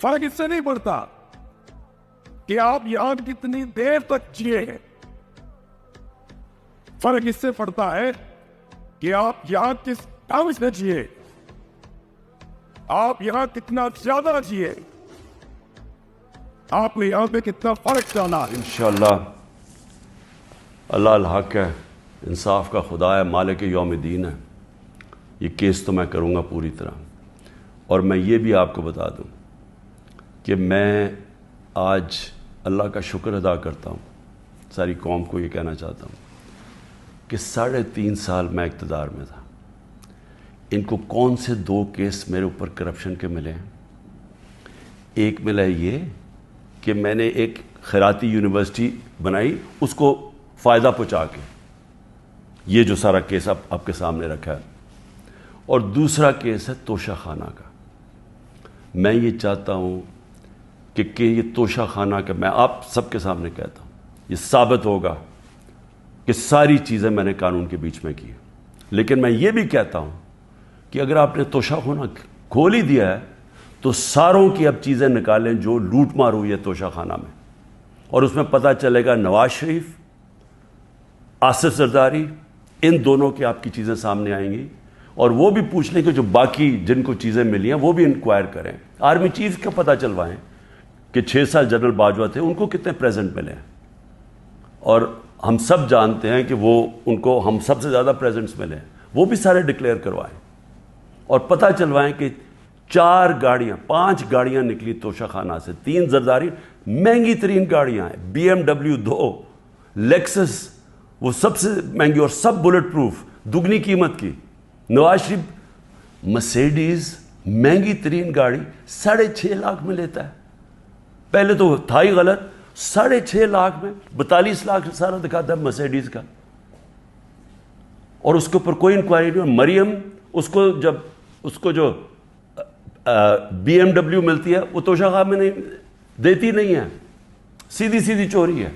فرق اس سے نہیں پڑتا کہ آپ یہاں کتنی دیر تک جیے ہیں، فرق اس سے پڑتا ہے کہ آپ یہاں کس ڈھنگ سے جیے، آپ یہاں کتنا زیادہ جیے، آپ نے یہاں پہ کتنا فرق ڈالا ہے۔ انشاءاللہ اللہ الحق ہے، انصاف کا خدا ہے، مالک یوم الدین ہے، یہ کیس تو میں کروں گا پوری طرح۔ اور میں یہ بھی آپ کو بتا دوں کہ میں آج اللہ کا شکر ادا کرتا ہوں، ساری قوم کو یہ کہنا چاہتا ہوں کہ 3.5 سال میں اقتدار میں تھا، ان کو کون سے 2 کیس میرے اوپر کرپشن کے ملے ہیں؟ ایک ملا یہ کہ میں نے ایک خیراتی یونیورسٹی بنائی، اس کو فائدہ پہنچا کے، یہ جو سارا کیس آپ کے سامنے رکھا ہے، اور دوسرا کیس ہے توشہ خانہ کا۔ میں یہ چاہتا ہوں کہ یہ توشہ خانہ کا، میں آپ سب کے سامنے کہتا ہوں، یہ ثابت ہوگا کہ ساری چیزیں میں نے قانون کے بیچ میں کی، لیکن میں یہ بھی کہتا ہوں کہ اگر آپ نے توشہ خانہ کھول ہی دیا ہے تو ساروں کی اب چیزیں نکالیں جو لوٹ مار ہوئی ہے توشہ خانہ میں، اور اس میں پتہ چلے گا نواز شریف، آصف زرداری، ان دونوں کی آپ کی چیزیں سامنے آئیں گی، اور وہ بھی پوچھ لیں کہ جو باقی جن کو چیزیں ملی ہیں وہ بھی انکوائر کریں، آرمی چیف کا پتہ چلوائیں کہ 6 سال جنرل باجوہ تھے، ان کو کتنے پریزنٹ ملے ہیں، اور ہم سب جانتے ہیں کہ وہ ان کو ہم سب سے زیادہ پریزنٹس ملے ہیں، وہ بھی سارے ڈکلیئر کروائیں، اور پتہ چلوائیں کہ 5 گاڑیاں نکلی توشہ خانہ سے، 3 زرداری، مہنگی ترین گاڑیاں ہیں، BMW 2، لیکسس وہ سب سے مہنگی اور سب بلٹ پروف، دگنی قیمت کی، نواز شریف مرسیڈیز مہنگی ترین گاڑی 6.5 لاکھ میں لیتا ہے، پہلے تو تھا ہی غلط، 6.5 لاکھ میں 42 لاکھ سارا دکھاتا ہے مرسیڈیز کا، اور اس کے اوپر کوئی انکوائری نہیں۔ مریم اس کو جو BMW ملتی ہے وہ توشہ خانہ میں نہیں دیتی نہیں ہے، سیدھی چوری ہے۔